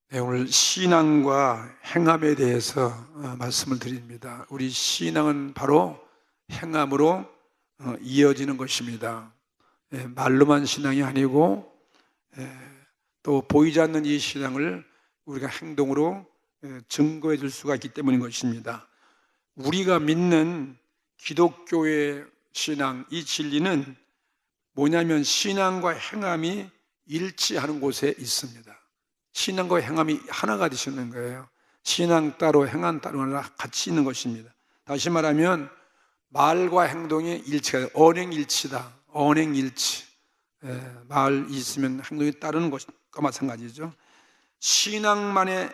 네, 오늘 신앙과 행함에 대해서 말씀을 드립니다. 우리 신앙은 바로 행함으로 이어지는 것입니다. 말로만 신앙이 아니고 또 보이지 않는 이 신앙을 우리가 행동으로 증거해 줄 수가 있기 때문인 것입니다. 우리가 믿는 기독교의 신앙, 이 진리는 뭐냐면 신앙과 행함이 일치하는 곳에 있습니다. 신앙과 행함이 하나가 되시는 거예요. 신앙 따로 행함 따로 같이 있는 것입니다. 다시 말하면 말과 행동이 일치가 돼요. 언행일치다. 언행일치. 말이 있으면 행동이 따르는 것과 마찬가지죠. 신앙만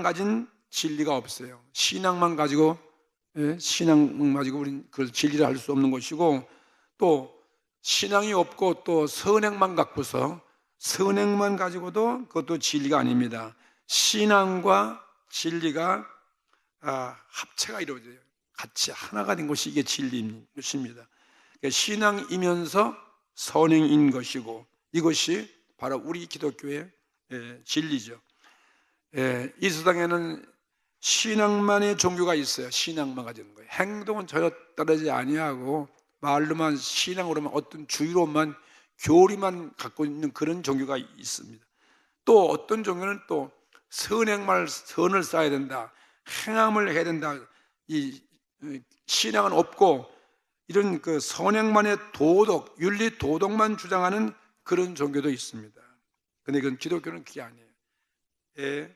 가진 진리가 없어요. 신앙만 가지고 우리는 그걸 진리를 할 수 없는 것이고, 또 신앙이 없고 또 선행만 갖고서 선행만 가지고도 그것도 진리가 아닙니다. 신앙과 진리가 합체가 이루어져요. 같이 하나가 된 것이 이게 진리인 것입니다. 그러니까 신앙이면서 선행인 것이고, 이것이 바로 우리 기독교의 진리죠. 이 세상에는 신앙만의 종교가 있어요. 신앙만 가지는 거예요. 행동은 전혀 따르지 아니하고 말로만 신앙으로만 어떤 주의로만 교리만 갖고 있는 그런 종교가 있습니다. 또 어떤 종교는 또 선을 쌓아야 된다, 행함을 해야 된다. 이 신앙은 없고 이런 그 선행만의 도덕, 윤리 도덕만 주장하는 그런 종교도 있습니다. 근데 그건 기독교는 그게 아니에요.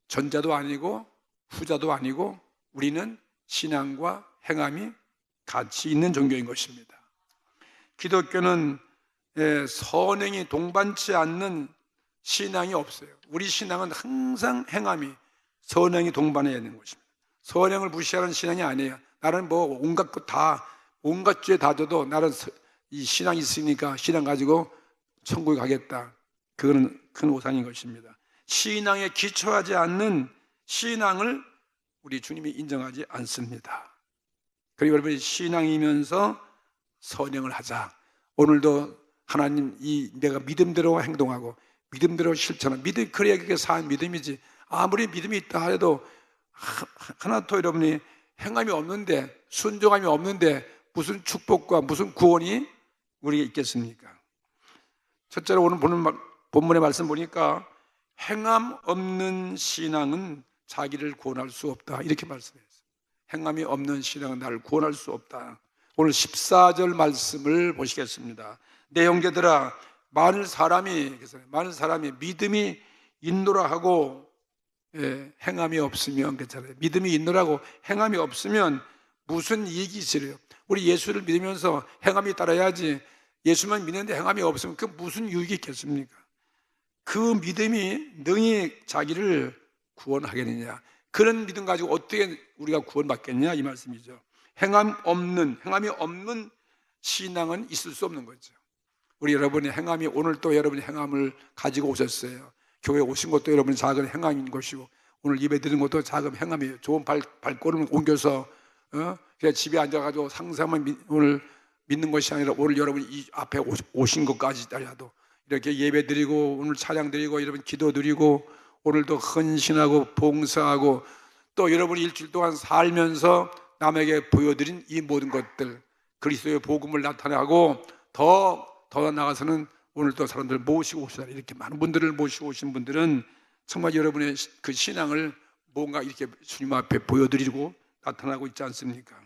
전자도 아니고 후자도 아니고 우리는 신앙과 행함이 같이 있는 종교인 것입니다. 기독교는 선행이 동반치 않는 신앙이 없어요. 우리 신앙은 항상 행함이 선행이 동반해야 되는 것입니다. 선행을 무시하는 신앙이 아니에요. 나는 뭐 온갖 죄 다 져도 나는 이 신앙이 있으니까 신앙 가지고 천국에 가겠다. 그거는 큰 오산인 것입니다. 신앙에 기초하지 않는 신앙을 우리 주님이 인정하지 않습니다. 그리고 여러분이 신앙이면서 선행을 하자. 오늘도 하나님, 내가 믿음대로 행동하고 믿음대로 실천하고 그래야 그게 산 믿음이지. 아무리 믿음이 있다 하여도 하나도 여러분이 행함이 없는데, 순종함이 없는데 무슨 축복과 무슨 구원이 우리에게 있겠습니까? 첫째로 오늘 본문의 말씀 보니까 행함 없는 신앙은 자기를 구원할 수 없다, 이렇게 말씀했어요. 행함이 없는 신앙은 나를 구원할 수 없다. 오늘 14절 말씀을 보시겠습니다. 내 형제들아, 많은 사람이 믿음이 있노라 하고 행함이 없으면, 괜찮아요. 믿음이 있노라고 행함이 없으면 무슨 이익이 있으래요? 우리 예수를 믿으면서 행함이 따라야지. 예수만 믿는데 행함이 없으면 그 무슨 유익이 있겠습니까? 그 믿음이 능히 자기를 구원하겠느냐? 그런 믿음 가지고 어떻게 우리가 구원받겠냐, 이 말씀이죠. 행함이 없는 신앙은 있을 수 없는 거죠. 우리 여러분의 행함이, 오늘 또 여러분의 행함을 가지고 오셨어요. 교회에 오신 것도 여러분의 작은 행함인 것이고, 오늘 예배 드린 것도 작은 행함이에요. 좋은 발걸음을 옮겨서 그냥 집에 앉아가지고 상상만 오늘 믿는 것이 아니라 오늘 여러분이 이 앞에 오신 것까지라도 이렇게 예배 드리고 오늘 찬양 드리고 여러분 기도 드리고 오늘도 헌신하고 봉사하고 또 여러분이 일주일 동안 살면서 남에게 보여드린 이 모든 것들, 그리스도의 복음을 나타내고 더 나아가서는 오늘 또 사람들을 모시고 오시다, 이렇게 많은 분들을 모시고 오신 분들은 정말 여러분의 그 신앙을 뭔가 이렇게 주님 앞에 보여드리고 나타나고 있지 않습니까?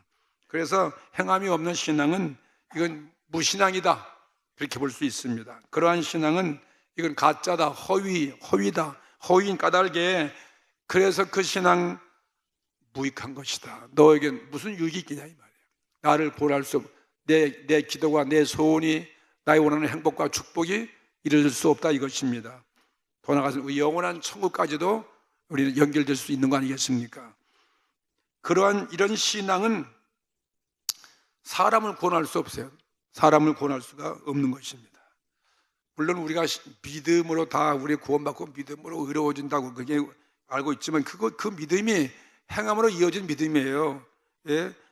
그래서 행함이 없는 신앙은 이건 무신앙이다, 그렇게 볼 수 있습니다. 그러한 신앙은 이건 가짜다, 허위다, 허위인 까닭에, 그래서 그 신앙 무익한 것이다. 너에게 무슨 유익이 있겠냐, 이 말이에요. 나를 구원할 수 없고 내 기도가, 내 소원이, 나의 원하는 행복과 축복이 이룰 수 없다, 이것입니다. 더 나아가서 영원한 천국까지도 우리는 연결될 수 있는 거 아니겠습니까? 이런 신앙은 사람을 구원할 수 없어요. 사람을 구원할 수가 없는 것입니다. 물론 우리가 믿음으로 다 우리 구원받고 믿음으로 의로워진다고 그게 알고 있지만 그 믿음이 행함으로 이어진 믿음이에요.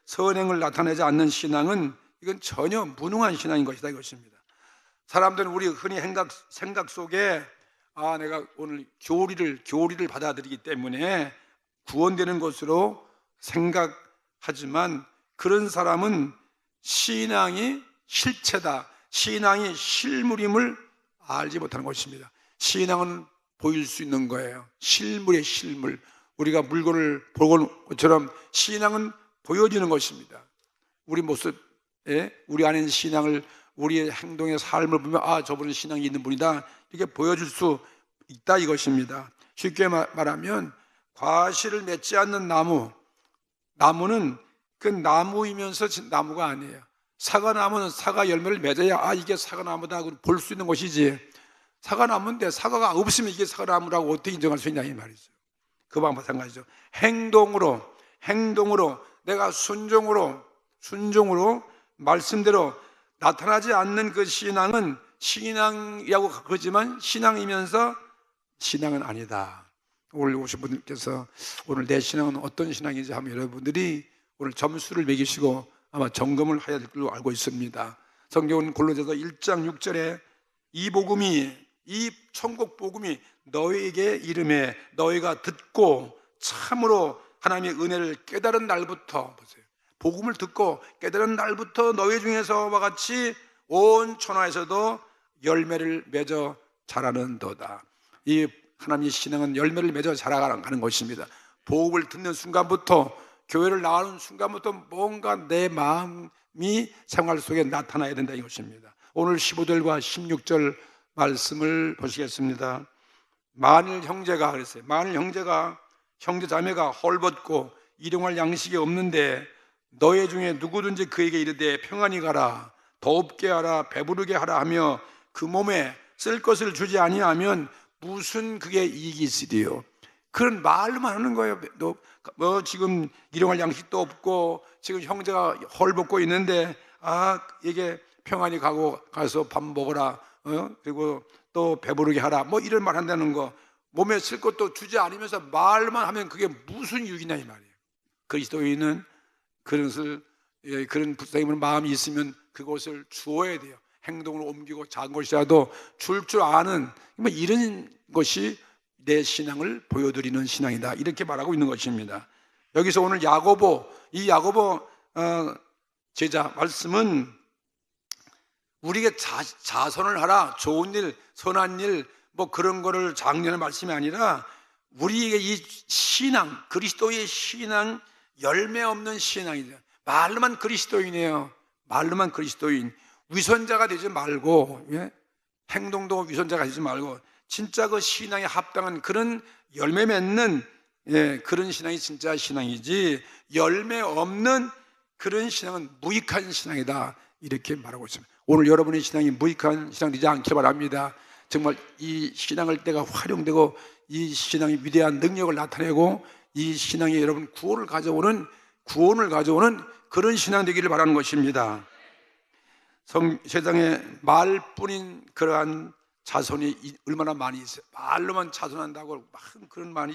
선행을 나타내지 않는 신앙은 이건 전혀 무능한 신앙인 것이다, 이것입니다. 사람들은 우리 흔히 생각 속에 내가 오늘 교리를 받아들이기 때문에 구원되는 것으로 생각하지만 그런 사람은 신앙이 실체다, 신앙이 실물임을 알지 못하는 것입니다. 신앙은 보일 수 있는 거예요. 실물의 실물. 우리가 물건을 보는 것처럼 신앙은 보여지는 것입니다. 우리 모습에, 우리 안에 있는 신앙을, 우리의 행동의 삶을 보면 저분은 신앙이 있는 분이다, 이렇게 보여줄 수 있다 이것입니다. 쉽게 말하면 과실을 맺지 않는 나무는 그 나무이면서 나무가 아니에요. 사과나무는 사과 열매를 맺어야 이게 사과나무다 볼 수 있는 것이지, 사과나무인데 사과가 없으면 이게 사과나무라고 어떻게 인정할 수 있냐 이 말이죠. 그와 마찬가지죠. 행동으로 내가 순종으로 말씀대로 나타나지 않는 그 신앙은 신앙이라고 그러지만 신앙이면서 신앙은 아니다. 오늘 오신 분들께서 오늘 내 신앙은 어떤 신앙인지 하면 여러분들이 오늘 점수를 매기시고 아마 점검을 해야 될 걸로 알고 있습니다. 성경은 골로새서 1장 6절에 이 천국 복음이 너희에게 이름에 너희가 듣고 참으로 하나님의 은혜를 깨달은 날부터, 보세요, 복음을 듣고 깨달은 날부터 너희 중에서와 같이 온 천하에서도 열매를 맺어 자라는도다. 이 하나님의 신앙은 열매를 맺어 자라가는 것입니다. 복음을 듣는 순간부터, 교회를 나가는 순간부터 뭔가 내 마음이 생활 속에 나타나야 된다 이것입니다. 오늘 15절과 16절 말씀을 보시겠습니다. 만일 형제가 형제 자매가 헐벗고 일용할 양식이 없는데 너희 중에 누구든지 그에게 이르되 평안히 가라, 더웁게 하라, 배부르게 하라 하며 그 몸에 쓸 것을 주지 아니하면 무슨 그게 이익이 있으리요. 그런 말만 하는 거예요. 지금 일용할 양식도 없고 지금 형제가 헐벗고 있는데 이게 평안히 가서 밥 먹어라, 그리고 또 배부르게 하라, 이런 말 한다는 거, 몸에 쓸 것도 주지 않으면서 말만 하면 그게 무슨 유익이냐 이 말이에요. 그리스도인은 그런 불쌍한 마음이 있으면 그것을 주어야 돼요. 행동으로 옮기고 작은 것이라도 줄 아는 이런 것이 내 신앙을 보여드리는 신앙이다, 이렇게 말하고 있는 것입니다. 여기서 오늘 야고보 제자 말씀은 우리에게 자선을 하라, 좋은 일, 선한 일, 그런 거를 장려하는 말씀이 아니라 우리에게 이 신앙, 그리스도의 신앙, 열매 없는 신앙이죠. 말로만 그리스도인이에요. 말로만 그리스도인. 위선자가 되지 말고, 행동도 위선자가 되지 말고 진짜 그 신앙에 합당한 그런 열매 맺는 그런 신앙이 진짜 신앙이지, 열매 없는 그런 신앙은 무익한 신앙이다, 이렇게 말하고 있습니다. 오늘 여러분의 신앙이 무익한 신앙 되지 않길 바랍니다. 정말 이 신앙을 때가 활용되고 이 신앙이 위대한 능력을 나타내고 이 신앙이 여러분 구원을 가져오는 그런 신앙 되기를 바라는 것입니다. 세상에 말뿐인 그러한 자손이 얼마나 많이 있어요. 말로만 자손한다고 그런 많이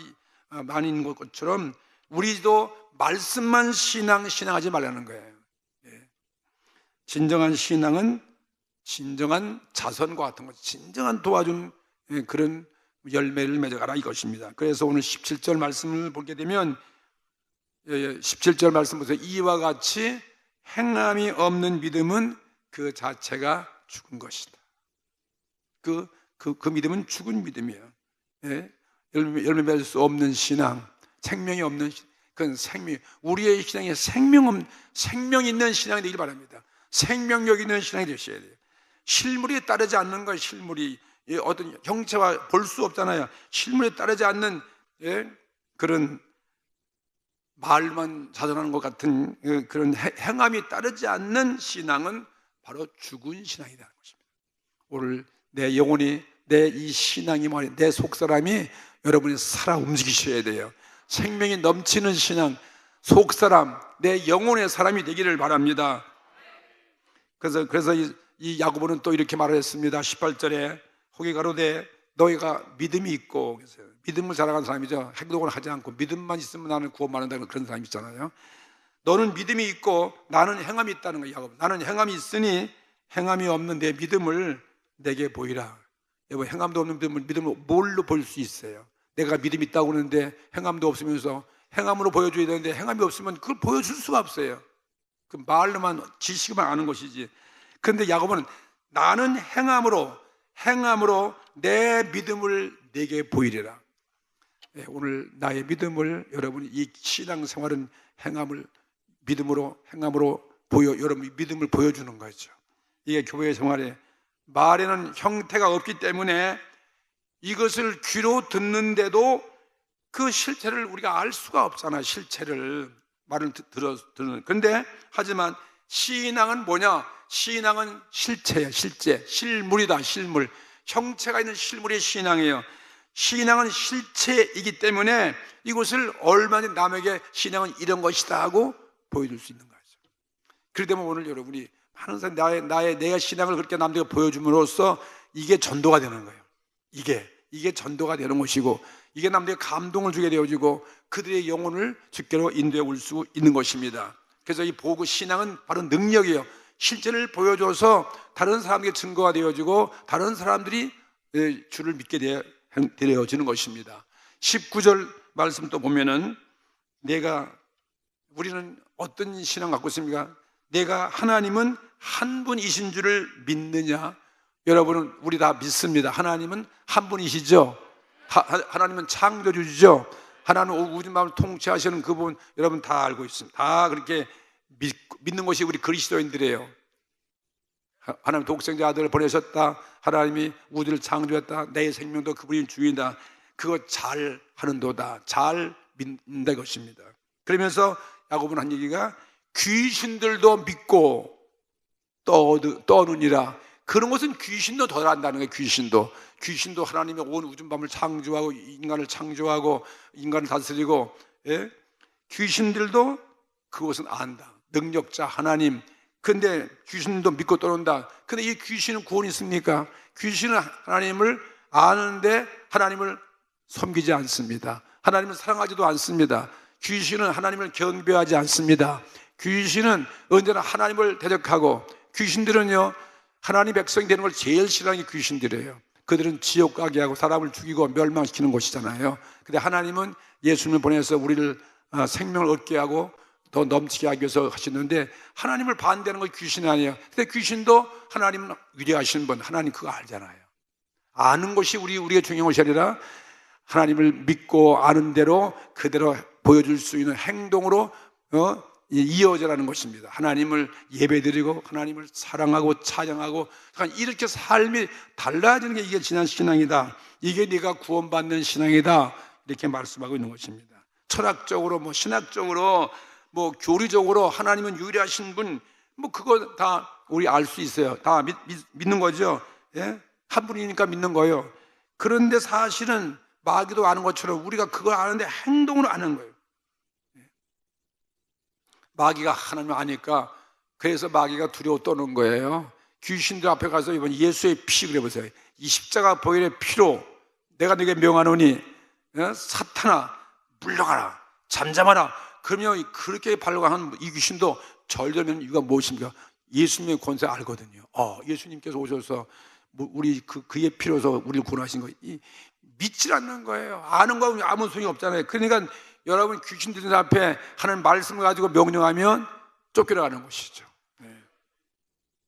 있는 것처럼 우리도 말씀만 신앙하지 말라는 거예요. 진정한 신앙은 진정한 자선과 같은 것, 진정한 도와준 그런 열매를 맺어가라 이것입니다. 그래서 오늘 17절 말씀을 보게 되면 17절 말씀 보세요. 이와 같이 행함이 없는 믿음은 그 자체가 죽은 것이다. 그 믿음은 죽은 믿음이에요. 열매 맺을 수 없는 신앙, 생명이 없는 그건 우리의 신앙에 생명 있는 신앙이 되길 바랍니다. 생명력 있는 신앙이 되셔야 돼요. 실물이 따르지 않는 거예요. 실물이 어떤 형체와 볼 수 없잖아요. 실물에 따르지 않는 그런 말만 자전하는 것 같은 그런 행함이 따르지 않는 신앙은 바로 죽은 신앙이라는 것입니다. 오늘 내 영혼이, 내 이 신앙이 내 속사람이 여러분이 살아 움직이셔야 돼요. 생명이 넘치는 신앙, 속사람, 내 영혼의 사람이 되기를 바랍니다. 그래서 이 야고보는 또 이렇게 말을 했습니다. 18절에 혹이 가로되 너희가 믿음이 있고, 믿음을 자랑하는 사람이죠. 행동을 하지 않고 믿음만 있으면 나는 구원받는다는 그런 사람이 있잖아요. 너는 믿음이 있고 나는 행함이 있다는 거예요. 야고보, 나는 행함이 있으니 행함이 없는 내 믿음을 내게 보이라. 여러분, 행함도 없는 믿음을 뭘로 볼 수 있어요? 내가 믿음이 있다고 그러는데 행함도 없으면서 행함으로 보여줘야 되는데 행함이 없으면 그걸 보여줄 수가 없어요. 그 말로만, 지식만 아는 것이지. 그런데 야고보는 나는 행함으로 내 믿음을 내게 보이리라. 오늘 나의 믿음을, 여러분이 이 신앙생활은 행함으로 여러분 믿음을 보여주는 거죠. 이게 교회 생활에 말에는 형태가 없기 때문에 이것을 귀로 듣는데도 그 실체를 우리가 알 수가 없잖아. 실체를 말을 들은. 그런데 하지만 신앙은 뭐냐? 신앙은 실체야. 실물이다. 실물. 형체가 있는 실물이 신앙이에요. 신앙은 실체이기 때문에 이것을 얼마나 남에게 신앙은 이런 것이다 하고 보여줄 수 있는 거죠. 그렇기 때문에 오늘 여러분이 많은 사람 내가 신앙을 그렇게 남들에게 보여줌으로써 이게 전도가 되는 거예요. 이게 전도가 되는 것이고, 이게 남들에게 감동을 주게 되어지고 그들의 영혼을 주께로 인도해 올 수 있는 것입니다. 그래서 이 보고 신앙은 바로 능력이에요. 실제를 보여줘서 다른 사람에게 증거가 되어지고 다른 사람들이 주를 믿게 되어지는 것입니다. 19절 말씀 또 보면은 우리는 어떤 신앙 갖고 있습니까? 내가 하나님은 한 분이신 줄을 믿느냐? 여러분은 우리 다 믿습니다. 하나님은 한 분이시죠. 하나님은 창조주죠. 하나님 우주 마음을 통치하시는 그분, 여러분 다 알고 있습니다. 다 그렇게 믿는 것이 우리 그리스도인들이에요. 하나님 독생자 아들을 보내셨다. 하나님이 우주를 창조했다. 내 생명도 그분이 주인이다. 그거 잘 하는도다. 잘 믿는다 것입니다. 그러면서 야고보는 한 얘기가 귀신들도 믿고 떠느니라. 그런 것은 귀신도 더 한다는 거예요. 귀신도 하나님이 온 우주밤을 창조하고 인간을 다스리고, 귀신들도 그것은 안다. 능력자 하나님. 근데 귀신도 믿고 떠난다. 근데 이 귀신은 구원이 있습니까? 귀신은 하나님을 아는데 하나님을 섬기지 않습니다. 하나님을 사랑하지도 않습니다. 귀신은 하나님을 경배하지 않습니다. 귀신은 언제나 하나님을 대적하고, 귀신들은요 하나님 백성이 되는 걸 제일 싫어하는 게 귀신들이에요. 그들은 지옥 가게 하고 사람을 죽이고 멸망시키는 것이잖아요. 근데 하나님은 예수님을 보내서 우리를 생명을 얻게 하고 더 넘치게 하기 위해서 하시는데, 하나님을 반대하는 건 귀신이 아니에요. 근데 귀신도 하나님은 위대하신 분, 하나님 그거 알잖아요. 아는 것이 우리가 중요한 것이 아니라 하나님을 믿고 아는 대로 그대로 보여줄 수 있는 행동으로 이어져라는 것입니다. 하나님을 예배드리고 하나님을 사랑하고 찬양하고, 이렇게 삶이 달라지는 게 이게 진한 신앙이다. 이게 네가 구원받는 신앙이다. 이렇게 말씀하고 있는 것입니다. 철학적으로 신학적으로 교리적으로 하나님은 유일하신 분, 그거 다 우리 알 수 있어요. 다 믿는 거죠. 한 분이니까 믿는 거예요. 그런데 사실은 마귀도 아는 것처럼 우리가 그걸 아는데 행동으로 아는 거예요. 마귀가 하나님 아니까, 그래서 마귀가 두려워 떠는 거예요. 귀신들 앞에 가서 이번 예수의 피 그래보세요. 이 십자가 보혈의 피로 내가 네게 명하노니 사탄아 물러가라, 잠잠하라. 그러면 그렇게 발광한 이 귀신도 절되는 이유가 무엇입니까? 예수님의 권세 알거든요. 예수님께서 오셔서 우리 그의 피로서 우리를 구원하신 거 믿질 않는 거예요. 아는 거 아무 소용이 없잖아요. 그러니까 여러분 귀신들 앞에 하는 말씀을 가지고 명령하면 쫓겨나가는 것이죠.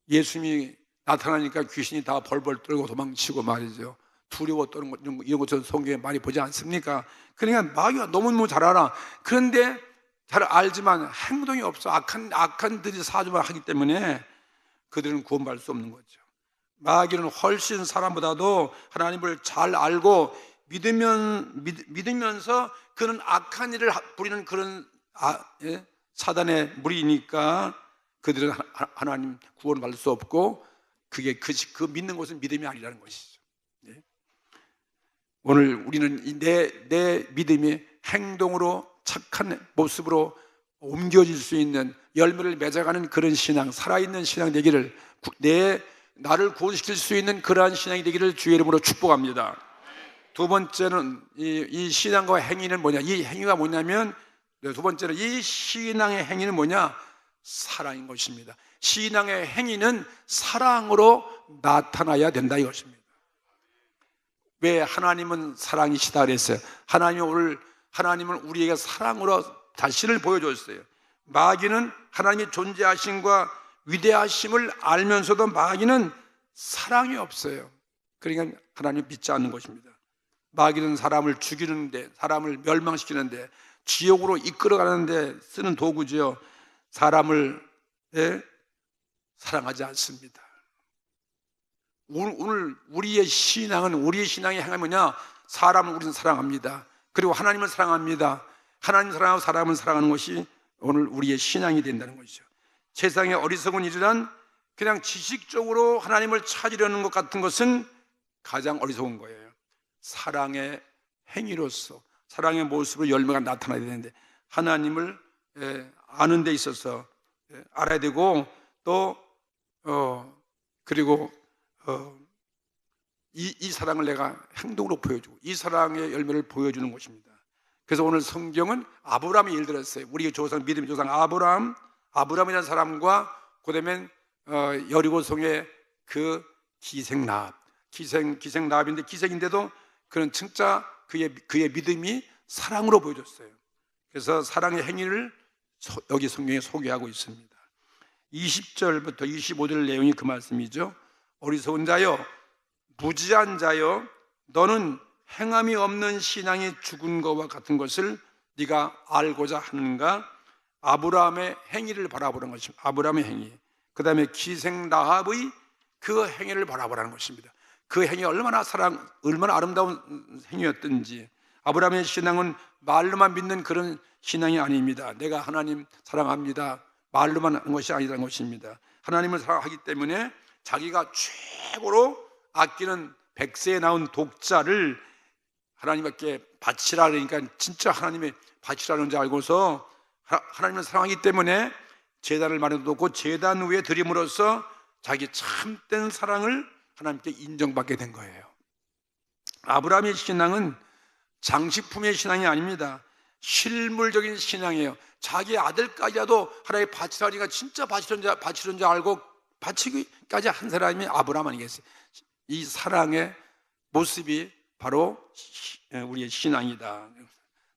예수님이 나타나니까 귀신이 다 벌벌 떨고 도망치고 말이죠. 두려워 떠는 것, 이런 것처럼 성경에 많이 보지 않습니까? 그러니까 마귀가 너무너무 잘 알아. 그런데 잘 알지만 행동이 없어. 악한들이 사주만 하기 때문에 그들은 구원받을 수 없는 거죠. 마귀는 훨씬 사람보다도 하나님을 잘 알고 믿으면서 그는 악한 일을 부리는 그런 사단의 무리이니까 그들은 하나님 구원을 받을 수 없고, 그게 그 믿는 것은 믿음이 아니라는 것이죠. 오늘 우리는 내 믿음이 행동으로 착한 모습으로 옮겨질 수 있는 열매를 맺어가는 그런 신앙, 살아있는 신앙 되기를, 나를 구원시킬 수 있는 그러한 신앙이 되기를 주의 이름으로 축복합니다. 두 번째는 이 신앙과 행위는 뭐냐? 이 행위가 뭐냐면, 두 번째는 이 신앙의 행위는 뭐냐? 사랑인 것입니다. 신앙의 행위는 사랑으로 나타나야 된다 이것입니다. 왜 하나님은 사랑이시다 그랬어요? 하나님은 우리에게 사랑으로 자신을 보여줬어요. 마귀는 하나님의 존재하심과 위대하심을 알면서도 마귀는 사랑이 없어요. 그러니까 하나님 믿지 않는 것입니다. 마귀는 사람을 죽이는데, 사람을 멸망시키는데, 지옥으로 이끌어가는데 쓰는 도구죠. 사람을 사랑하지 않습니다. 오늘 우리의 신앙의 행함이 뭐냐? 사람을 우리는 사랑합니다. 그리고 하나님을 사랑합니다. 하나님 사랑하고 사람을 사랑하는 것이 오늘 우리의 신앙이 된다는 것이죠. 세상의 어리석은 일이란 그냥 지식적으로 하나님을 찾으려는 것 같은 것은 가장 어리석은 거예요. 사랑의 행위로서, 사랑의 모습으로 열매가 나타나야 되는데, 하나님을 아는 데 있어서 알아야 되고, 또 그리고 이 사랑을 내가 행동으로 보여주고, 이 사랑의 열매를 보여주는 것입니다. 그래서 오늘 성경은 아브라함의 예를 들었어요. 우리 조상, 믿음의 조상 아브라함이라는 사람과, 그다음에 여리고성의 그 기생나합인데, 기생인데도 그는 진짜 그의 믿음이 사랑으로 보여줬어요. 그래서 사랑의 행위를 여기 성경에 소개하고 있습니다. 20절부터 25절 내용이 그 말씀이죠. 어리석은 자여, 무지한 자여, 너는 행함이 없는 신앙이 죽은 것과 같은 것을 네가 알고자 하는가? 아브라함의 행위를 바라보는 것입니다. 아브라함의 행위, 그 다음에 기생나합의 그 행위를 바라보라는 것입니다. 그 행위 얼마나 아름다운 행위였든지. 아브라함의 신앙은 말로만 믿는 그런 신앙이 아닙니다. 내가 하나님 사랑합니다, 말로만 하는 것이 아니라는 것입니다. 하나님을 사랑하기 때문에 자기가 최고로 아끼는 백세에 나온 독자를 하나님께 바치라 그러니까 진짜 하나님의 바치라는 줄 알고서 하나님을 사랑하기 때문에 제단을 마련해놓고 제단 위에 드림으로써 자기 참된 사랑을 하나님께 인정받게 된 거예요. 아브라함의 신앙은 장식품의 신앙이 아닙니다. 실물적인 신앙이에요. 자기 아들까지라도 하나님 바치라니까 진짜 바치는 줄 알고 바치기까지 한 사람이 아브라함 아니겠어요? 이 사랑의 모습이 바로 우리의 신앙이다.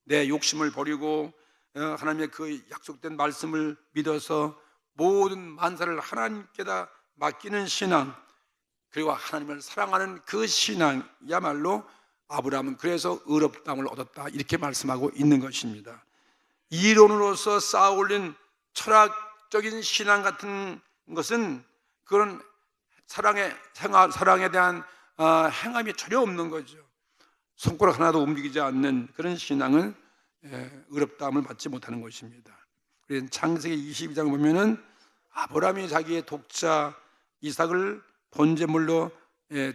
내 욕심을 버리고 하나님의 그 약속된 말씀을 믿어서 모든 만사를 하나님께다 맡기는 신앙, 그리고 하나님을 사랑하는 그 신앙이야말로 아브라함은 그래서 의롭다함을 얻었다, 이렇게 말씀하고 있는 것입니다. 이론으로서 쌓아올린 철학적인 신앙 같은 것은 그런 사랑에 대한 행함이 전혀 없는 거죠. 손가락 하나도 움직이지 않는 그런 신앙은 의롭다함을 받지 못하는 것입니다. 그래서 창세기 22장 보면은 아브라함이 자기의 독자 이삭을 번제물로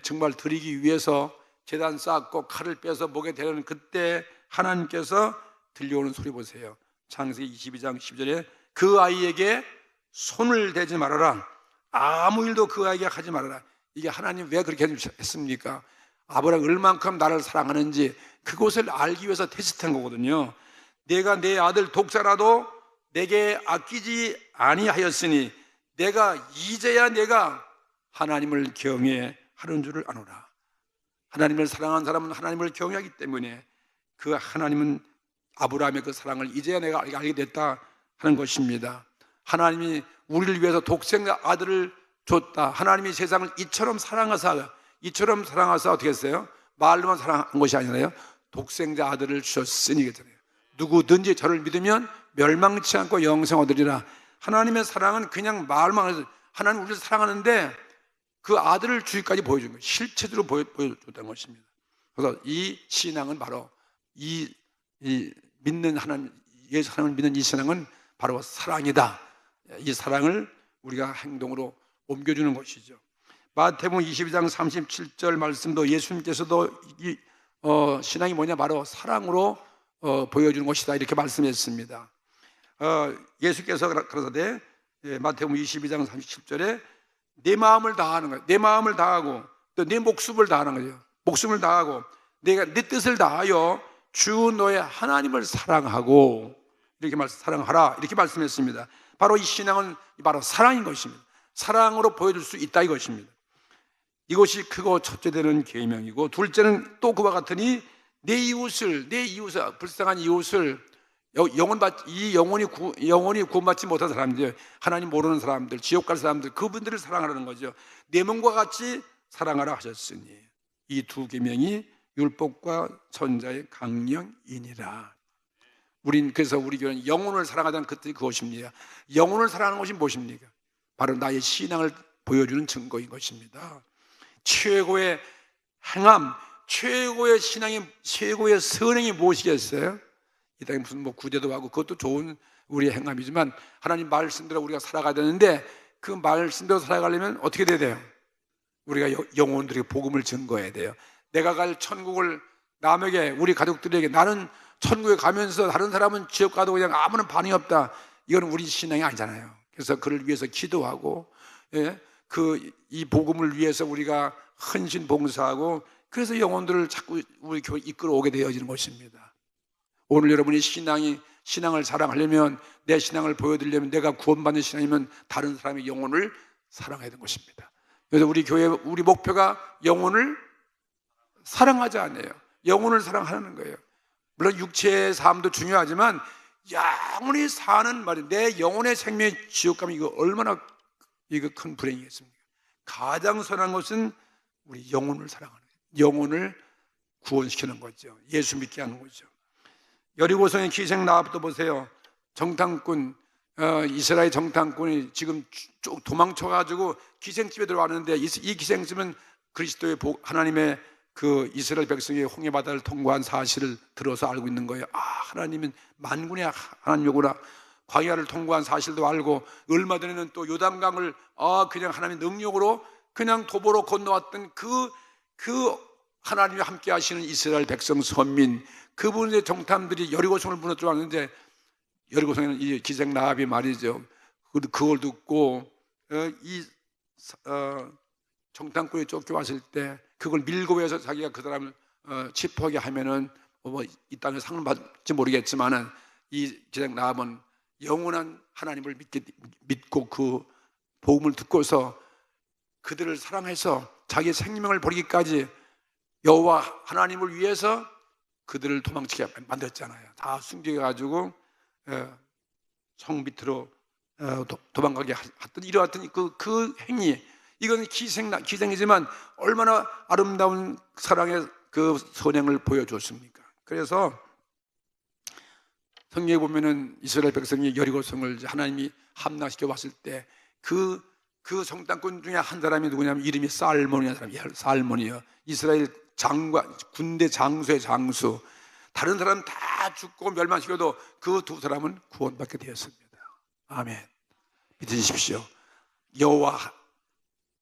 정말 드리기 위해서 제단 쌓고 칼을 빼서 목에 대려는 그때 하나님께서 들려오는 소리 보세요. 창세기 22장 12절에 그 아이에게 손을 대지 말아라, 아무 일도 그 아이에게 하지 말아라. 이게 하나님 왜 그렇게 했습니까? 아브라함이 얼만큼 나를 사랑하는지 그것을 알기 위해서 테스트한 거거든요. 내가 내 아들 독자라도 내게 아끼지 아니하였으니 내가 이제야 내가 하나님을 경외하는 줄을 아노라. 하나님을 사랑하는 사람은 하나님을 경외하기 때문에 그 하나님은 아브라함의 그 사랑을 이제야 내가 알게 됐다 하는 것입니다. 하나님이 우리를 위해서 독생자 아들을 줬다. 하나님이 세상을 이처럼 사랑하사 어떻게 했어요? 말로만 사랑한 것이 아니라요, 독생자 아들을 주셨으니 그랬잖아요. 누구든지 저를 믿으면 멸망치 않고 영생 얻으리라. 하나님의 사랑은 그냥 말만 해서, 하나님 우리를 사랑하는데 그 아들을 주기까지 보여준 거예요. 실체적으로 보여줬다는 것입니다. 그래서 이 신앙은 바로 믿는 하나님, 예수 하나님을 믿는 이 신앙은 바로 사랑이다. 이 사랑을 우리가 행동으로 옮겨주는 것이죠. 마태복음 22장 37절 말씀도 예수님께서도 이 신앙이 뭐냐, 바로 사랑으로 보여주는 것이다, 이렇게 말씀했습니다. 예수께서 그러사대 마태복음 22장 37절에 내 마음을 다하는 거예요. 내 마음을 다하고 또 내 목숨을 다하는 거죠. 목숨을 다하고 내가 내 뜻을 다하여 주 너의 하나님을 사랑하고 사랑하라, 이렇게 말씀했습니다. 바로 이 신앙은 바로 사랑인 것입니다. 사랑으로 보여줄 수 있다 이것입니다. 이것이 크고 첫째 되는 계명이고, 둘째는 또 그와 같으니 내 이웃을 불쌍한 이웃을 영원히 구원받지 못한 사람들, 하나님 모르는 사람들, 지옥 갈 사람들, 그분들을 사랑하라는 거죠. 내 몸과 같이 사랑하라 하셨으니 이 두 계명이 율법과 선자의 강령이니라. 그래서 우리 교회는 영혼을 사랑하자는 그 뜻이 그것입니다. 영혼을 사랑하는 것이 무엇입니까? 바로 나의 신앙을 보여주는 증거인 것입니다. 최고의 행함, 최고의 신앙이, 최고의 선행이 무엇이겠어요? 이 땅에 무슨 구제도 하고 그것도 좋은 우리의 행함이지만, 하나님 말씀대로 우리가 살아가야 되는데, 그 말씀대로 살아가려면 어떻게 돼야 돼요? 우리가 영혼들에게 복음을 증거해야 돼요. 내가 갈 천국을 남에게, 우리 가족들에게, 나는 천국에 가면서 다른 사람은 지옥 가도 그냥 아무런 반응이 없다, 이건 우리 신앙이 아니잖아요. 그래서 그를 위해서 기도하고, 이 복음을 위해서 우리가 헌신 봉사하고, 그래서 영혼들을 자꾸 우리 교회 이끌어오게 되어지는 것입니다. 오늘 여러분이 신앙을 사랑하려면, 내 신앙을 보여드리려면, 내가 구원받는 신앙이면 다른 사람의 영혼을 사랑해야 되는 것입니다. 그래서 우리 교회, 우리 목표가 영혼을 사랑하자 아니에요. 영혼을 사랑하는 거예요. 물론 육체의 삶도 중요하지만 영원히 사는 말이, 내 영혼의 생명이 지옥 가면 이거 얼마나 큰 불행이겠습니까? 가장 선한 것은 우리 영혼을 사랑하는 거예요. 영혼을 구원시키는 거죠. 예수 믿게 하는 거죠. 여리고성의 기생 라합도 보세요. 정탐꾼, 이스라엘 정탐꾼이 지금 쭉 도망쳐가지고 기생집에 들어왔는데, 이 기생집은 그리스도의 하나님의 그 이스라엘 백성이 홍해바다를 통과한 사실을 들어서 알고 있는 거예요. 하나님은 만군의 하나님이구나. 광야를 통과한 사실도 알고, 얼마 전에는 또 요단강을 그냥 하나님의 능력으로 그냥 도보로 건너왔던 그 하나님이 함께 하시는 이스라엘 백성 선민, 그분의 정탐들이 여리고성을 무너뜨려 왔는데, 여리고성에는 이 기생 라합이 말이죠, 그걸 듣고 정탐꾼이 쫓겨왔을 때 그걸 밀고 해서 자기가 그 사람을 치포하게 하면은 이 땅에 상을 받지 모르겠지만은, 이 기생 라합은 영원한 하나님을 믿고 그 복음을 듣고서 그들을 사랑해서 자기 생명을 버리기까지 여호와 하나님을 위해서 그들을 도망치게 만들었잖아요. 다 숨겨가지고 성 밑으로 도망가게 했던, 이러했던 그 행위, 이건 기생이지만 얼마나 아름다운 사랑의 그 선행을 보여줬습니까? 그래서 성경에 보면은 이스라엘 백성이 여리고성을 하나님이 함락시켜 왔을 때 그 성당꾼 중에 한 사람이 누구냐면 이름이 살몬이라는 사람이에요. 살몬이요. 이스라엘 군대 장수의 장수. 다른 사람 다 죽고 멸망시켜도 그 두 사람은 구원받게 되었습니다. 아멘. 믿으십시오. 여호와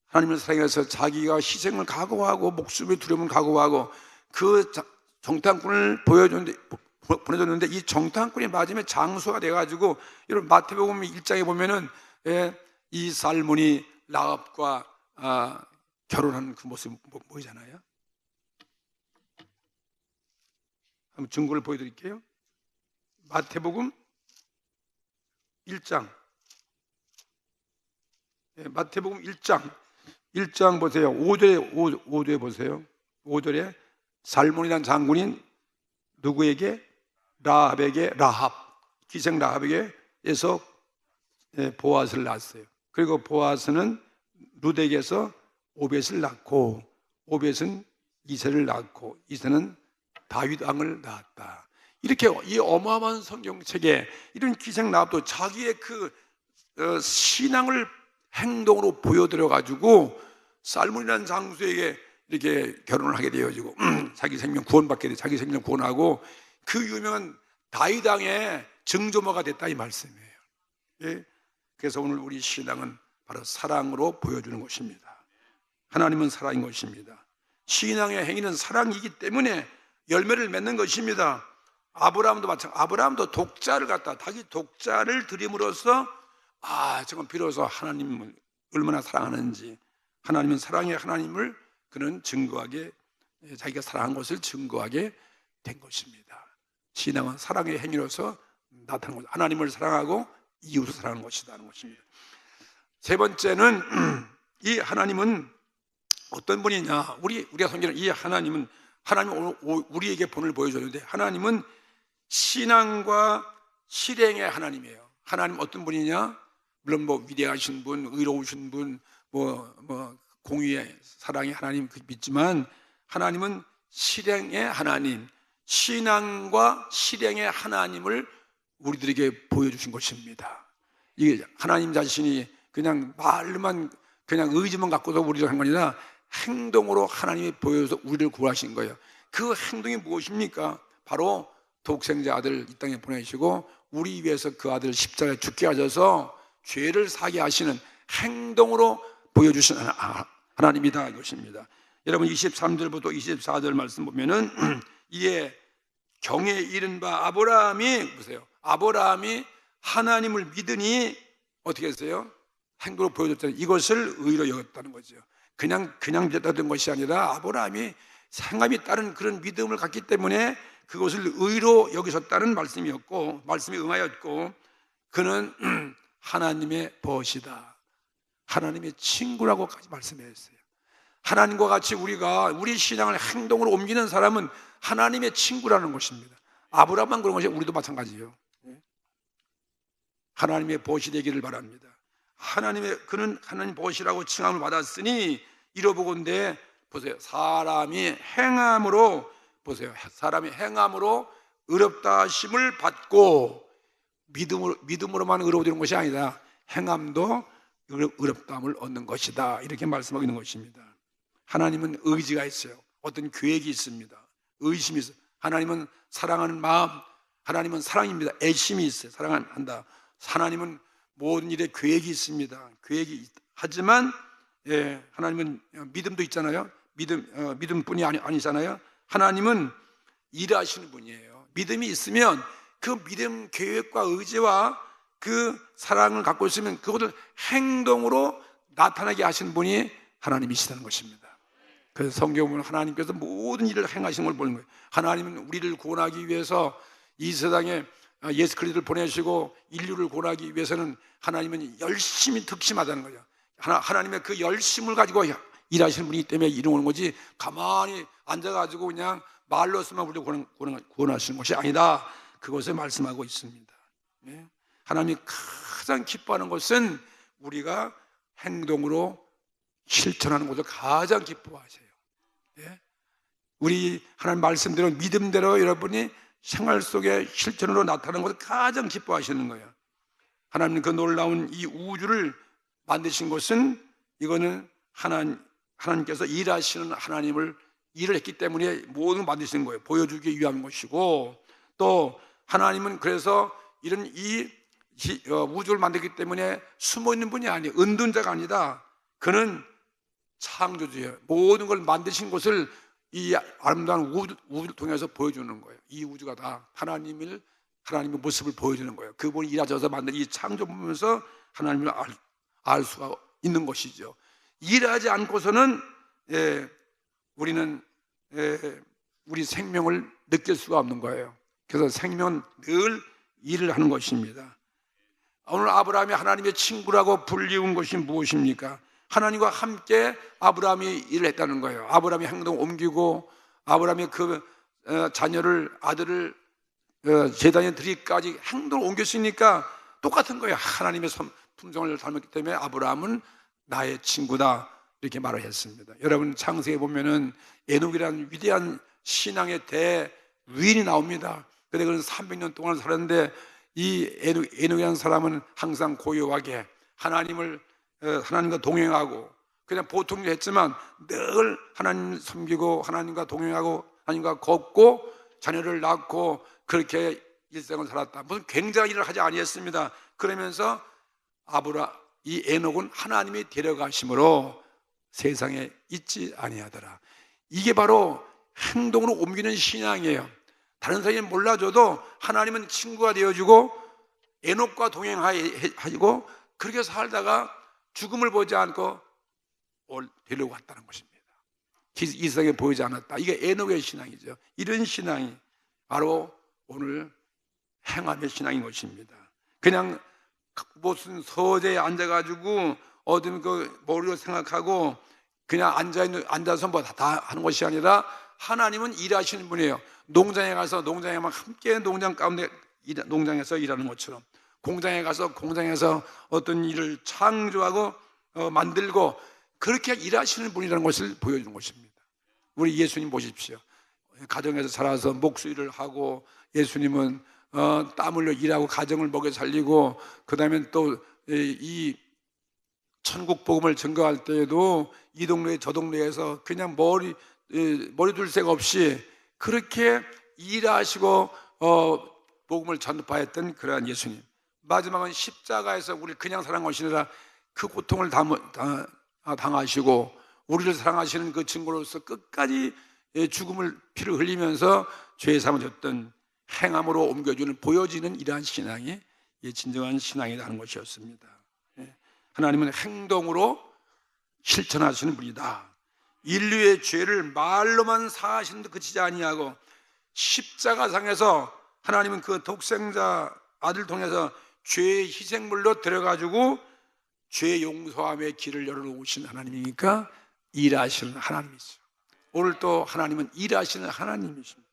하나님을 사랑해서 자기가 희생을 각오하고 목숨의 두려움을 각오하고 그 정탐꾼을 보내줬는데, 이 정탐꾼이 마지막에 장수가 돼가지고, 여러분 마태복음 1장에 보면은 이 살몬이 라합과 결혼하는 그 모습 보이잖아요. 한번 증거를 보여드릴게요. 마태복음 1장, 마태복음 1장 보세요. 5절에 보세요. 5절에 살몬이라는 장군인 누구에게? 라합, 기생 라합에게서 보아스를 낳았어요. 그리고 보아스는 루덱에서 오벳을 낳고, 오벳은 이새를 낳고, 이새는 다윗 왕을 낳았다. 이렇게 이 어마어마한 성경책에 이런 기생 라합도 자기의 그 신앙을 행동으로 보여드려 가지고 살몬이라는 장수에게 이렇게 결혼을 하게 되어지고 자기 생명 구원받게 돼, 자기 생명 구원하고 그 유명한 다윗 왕의 증조모가 됐다, 이 말씀이에요. 그래서 오늘 우리 신앙은 바로 사랑으로 보여주는 것입니다. 하나님은 사랑인 것입니다. 신앙의 행위는 사랑이기 때문에 열매를 맺는 것입니다. 아브라함도 마찬가지. 아브라함도 독자를 갖다, 자기 독자를 드림으로써 정말 비로소 하나님을 얼마나 사랑하는지, 하나님은 사랑의 하나님을 그는 증거하게, 자기가 사랑한 것을 증거하게 된 것입니다. 신앙은 사랑의 행위로서 나타나는 것입니다. 하나님을 사랑하고 이웃을 사랑하는 것이라는 것입니다. 세 번째는 이 하나님은 어떤 분이냐? 우리가 섬기는 이 하나님은 우리에게 본을 보여줬는데, 하나님은 신앙과 실행의 하나님이에요. 하나님 어떤 분이냐? 물론 뭐 위대하신 분, 의로우신 분, 공의의 사랑의 하나님 믿지만, 하나님은 실행의 하나님, 신앙과 실행의 하나님을 우리들에게 보여주신 것입니다. 이게 하나님 자신이 그냥 말로만, 그냥 의지만 갖고서 우리를 한 게 아니라 행동으로 하나님이 보여서 우리를 구하신 거예요. 그 행동이 무엇입니까? 바로 독생자 아들 이 땅에 보내시고 우리 위해서 그 아들 십자가에 죽게 하셔서 죄를 사게 하시는 행동으로 보여주신 하나님이다, 이것입니다. 여러분 23절부터 24절 말씀 보면은 이에 경에 이른 바 아브라함이, 보세요, 아브라함이 하나님을 믿으니 어떻게 했어요? 행동으로 보여줬잖아요. 이것을 의로 여겼다는 거죠. 그냥 믿었던 것이 아니라 아브라함이 생각이 따른 그런 믿음을 갖기 때문에 그것을 의로 여기셨다는 말씀이었고, 말씀에 응하였고, 그는 하나님의 벗이다, 하나님의 친구라고까지 말씀했어요. 하나님과 같이 우리 신앙을 행동으로 옮기는 사람은 하나님의 친구라는 것입니다. 아브라함만 그런 것이 우리도 마찬가지예요. 하나님의 벗이 되기를 바랍니다. 그는 하나님 벗이라고 칭함을 받았으니 이러보건대, 보세요, 사람이 행함으로 의롭다 하심을 받고, 믿음으로만 의로워지는 것이 아니라 행함도 의롭다함을 얻는 것이다, 이렇게 말씀하고 있는 것입니다. 하나님은 의지가 있어요. 어떤 계획이 있습니다. 의심이 있어요. 하나님은 사랑하는 마음, 하나님은 사랑입니다. 애심이 있어요. 사랑한다. 하나님은 모든 일에 계획이 있습니다. 하지만 하나님은 믿음도 있잖아요. 믿음뿐이 아니잖아요. 하나님은 일하시는 분이에요. 믿음이 있으면 그 믿음, 계획과 의지와 그 사랑을 갖고 있으면 그것을 행동으로 나타나게 하시는 분이 하나님이시다는 것입니다. 그래서 성경 보면 하나님께서 모든 일을 행하시는 걸 보는 거예요. 하나님은 우리를 구원하기 위해서 이 세상에 예수 그리스도를 보내시고 인류를 구원하기 위해서는 하나님은 열심히 득심하다는 거예요. 하나님의 그 열심을 가지고 일하시는 분이기 때문에 이루는 거지, 가만히 앉아가지고 그냥 말로서만 우리를 구원하시는 것이 아니다, 그것을 말씀하고 있습니다. 하나님이 가장 기뻐하는 것은 우리가 행동으로 실천하는 것을 가장 기뻐하세요. 우리 하나님 말씀대로, 믿음대로 여러분이 생활 속에 실천으로 나타나는 것을 가장 기뻐하시는 거예요. 하나님 그 놀라운 이 우주를 만드신 것은, 이거는 하나님께서 일하시는 하나님을 일을 했기 때문에 모든 걸 만드시는 거예요. 보여주기 위한 것이고, 또 하나님은 그래서 이런 우주를 만들기 때문에 숨어있는 분이 아니에요. 은둔자가 아니다. 그는 창조주예요. 모든 걸 만드신 것을 이 아름다운 우주를 통해서 보여주는 거예요. 이 우주가 다 하나님의 모습을 보여주는 거예요. 그분이 일하셔서 만든 이 창조 보면서 하나님을 알 수가 있는 것이죠. 일하지 않고서는 우리는 우리 생명을 느낄 수가 없는 거예요. 그래서 생명은 늘 일을 하는 것입니다. 오늘 아브라함이 하나님의 친구라고 불리운 것이 무엇입니까? 하나님과 함께 아브라함이 일을 했다는 거예요. 아브라함이 행동을 옮기고, 아브라함이 그 아들을 제단에 드리기까지 행동을 옮겼으니까 똑같은 거예요. 하나님의 품성을 닮았기 때문에 아브라함은 나의 친구다, 이렇게 말을 했습니다. 여러분 창세기에 보면은 에녹이라는 위대한 신앙의 대위인이 나옵니다. 그런데 그는 300년 동안 살았는데, 이 에녹이라는 사람은 항상 고요하게 하나님과 동행하고, 그냥 보통 일 했지만 늘 하나님 섬기고 하나님과 동행하고 하나님과 걷고 자녀를 낳고 그렇게 일생을 살았다. 무슨 굉장한 일을 하지 아니했습니다. 그러면서 이 에녹은 하나님이 데려가심으로 세상에 있지 아니하더라. 이게 바로 행동으로 옮기는 신앙이에요. 다른 사람이 몰라줘도 하나님은 친구가 되어주고 에녹과 동행하시고 그렇게 살다가 죽음을 보지 않고 데리고 갔다는 것입니다. 이 세상에 보이지 않았다. 이게 에녹의 신앙이죠. 이런 신앙이 바로 오늘 행함의 신앙인 것입니다. 그냥 무슨 서재에 앉아가지고 어떤 그 머리로 생각하고 그냥 앉아서 뭐 다 하는 것이 아니라 하나님은 일하시는 분이에요. 농장에 가서 농장에만 함께 농장 가운데 농장에서 일하는 것처럼, 공장에 가서 공장에서 어떤 일을 창조하고 만들고 그렇게 일하시는 분이라는 것을 보여주는 것입니다. 우리 예수님 보십시오. 가정에서 자라서 목수일을 하고, 예수님은 땀 흘려 일하고 가정을 먹여 살리고, 그 다음에 또 이 천국 복음을 증거할 때에도 이 동네에 저 동네에서 그냥 머리 둘 새 없이 그렇게 일하시고 복음을 전파했던 그러한 예수님, 마지막은 십자가에서 우리를 그냥 사랑한 것이 아니라 그 고통을 당하시고 우리를 사랑하시는 그 증거로서 끝까지 죽음을 피를 흘리면서 죄의 삶을 졌던 행함으로 옮겨주는, 보여지는 이러한 신앙이 진정한 신앙이라는 것이었습니다. 하나님은 행동으로 실천하시는 분이다. 인류의 죄를 말로만 사하시는 데 그치지 아니하고 십자가상에서 하나님은 그 독생자 아들 통해서 죄의 희생물로 들어가지고 죄 용서함의 길을 열어놓으신 하나님이니까 일하시는 하나님이죠. 오늘 또 하나님은 일하시는 하나님이십니다.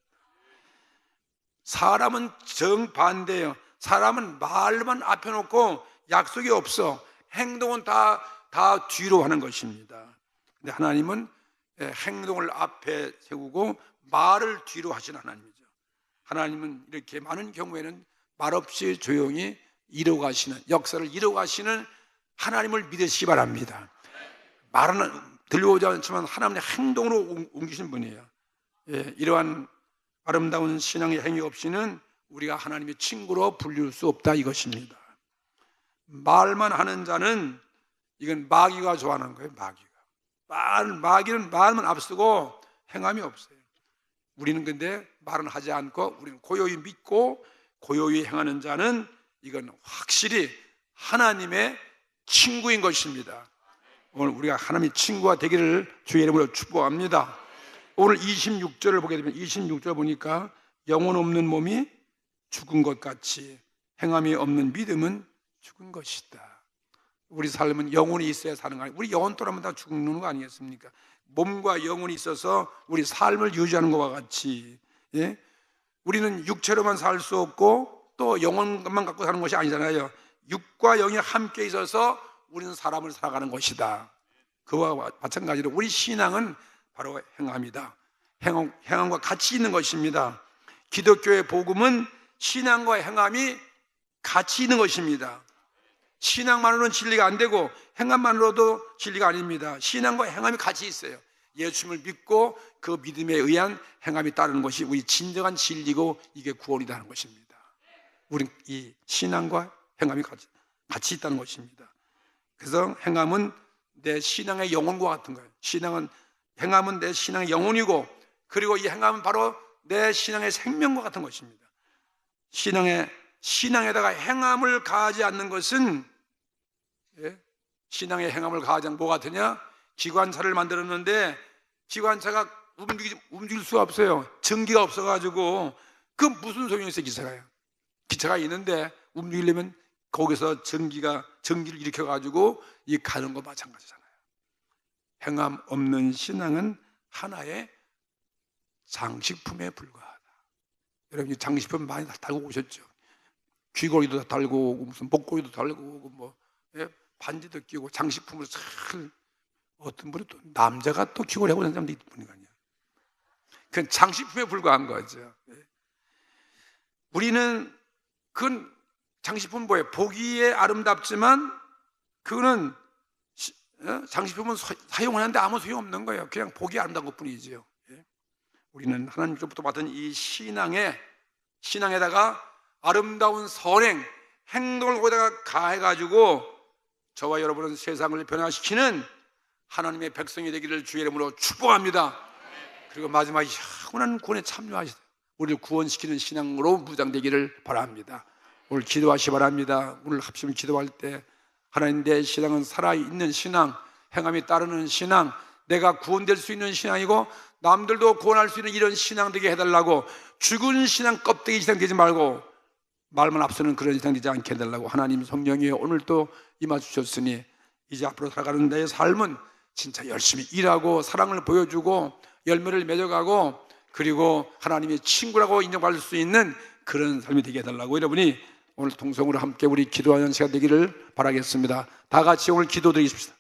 사람은 정반대예요. 사람은 말만 앞에 놓고 약속이 없어. 행동은 다 뒤로 하는 것입니다. 근데 하나님은 행동을 앞에 세우고 말을 뒤로 하신 하나님이죠. 하나님은 이렇게 많은 경우에는 말없이 조용히 이루어가시는, 역사를 이루어가시는 하나님을 믿으시기 바랍니다. 말은 들려오지 않지만 하나님의 행동으로 옮기신 분이에요. 이러한 아름다운 신앙의 행위 없이는 우리가 하나님의 친구로 불릴 수 없다, 이것입니다. 말만 하는 자는, 이건 마귀가 좋아하는 거예요. 마귀는 말만 앞서고 행함이 없어요. 우리는 근데 말은 하지 않고 우리는 고요히 믿고 고요히 행하는 자는, 이건 확실히 하나님의 친구인 것입니다. 오늘 우리가 하나님의 친구가 되기를 주의 이름으로 축복합니다. 오늘 26절을 보게 되면, 26절 보니까 영혼 없는 몸이 죽은 것 같이 행함이 없는 믿음은 죽은 것이다. 우리 삶은 영혼이 있어야 사는 거 아니에요. 우리 영혼 또라면 다 죽는 거 아니겠습니까? 몸과 영혼이 있어서 우리 삶을 유지하는 것과 같이, 우리는 육체로만 살 수 없고 또 영혼만 갖고 사는 것이 아니잖아요. 육과 영이 함께 있어서 우리는 사람을 살아가는 것이다. 그와 마찬가지로 우리 신앙은 바로 행함이다. 행함과 같이 있는 것입니다. 기독교의 복음은 신앙과 행함이 같이 있는 것입니다. 신앙만으로는 진리가 안 되고 행함만으로도 진리가 아닙니다. 신앙과 행함이 같이 있어요. 예수님을 믿고 그 믿음에 의한 행함이 따르는 것이 우리 진정한 진리고, 이게 구원이라는 것입니다. 우리는 이 신앙과 행함이 같이 있다는 것입니다. 그래서 행함은 내 신앙의 영혼과 같은 거예요. 행함은 내 신앙의 영혼이고, 그리고 이 행함은 바로 내 신앙의 생명과 같은 것입니다. 신앙에다가 행함을 가하지 않는 것은, 신앙의 행함을 가하지 않는 뭐가 되냐? 기관차를 만들었는데 기관차가 움직일 수가 없어요. 전기가 없어가지고. 그 무슨 소용이 있어요? 기차가 있는데 움직이려면 거기서 전기를 일으켜가지고 이 가는 거 마찬가지잖아요. 행함 없는 신앙은 하나의 장식품에 불과하다. 여러분, 장식품 많이 달고 오셨죠? 귀걸이도 다 달고 오고, 무슨 목걸이도 달고 오고, 반지도 끼고 장식품으로 잘, 어떤 분이 또 남자가 또 귀걸이 하고 있는 사람도 있는 거 아니야. 그건 장식품에 불과한 거죠. 우리는 그건 장식품은 뭐예요? 보기에 아름답지만 그거는 장식품은 사용하는데 아무 소용없는 거예요. 그냥 보기 아름다운 것뿐이지요. 우리는 하나님께로부터 받은 이 신앙에다가 아름다운 선행, 행동을 거기다가 가해가지고 저와 여러분은 세상을 변화시키는 하나님의 백성이 되기를 주의 이름으로 축복합니다. 그리고 마지막에 영원한 구원에 참여하시다. 우리를 구원시키는 신앙으로 무장되기를 바랍니다. 오늘 기도하시 바랍니다. 오늘 합심 기도할 때, 하나님, 내 신앙은 살아있는 신앙, 행함이 따르는 신앙, 내가 구원될 수 있는 신앙이고 남들도 구원할 수 있는 이런 신앙 되게 해달라고, 죽은 신앙, 껍데기 신앙 되지 말고 말만 앞서는 그런 신앙 되지 않게 해달라고 하나님 성령이 오늘 또 임하주셨으니, 이제 앞으로 살아가는 내 삶은 진짜 열심히 일하고 사랑을 보여주고 열매를 맺어가고 그리고 하나님의 친구라고 인정받을 수 있는 그런 삶이 되게 해달라고 여러분이 오늘 통성으로 함께 우리 기도하는 시간 되기를 바라겠습니다. 다 같이 오늘 기도드리십시다.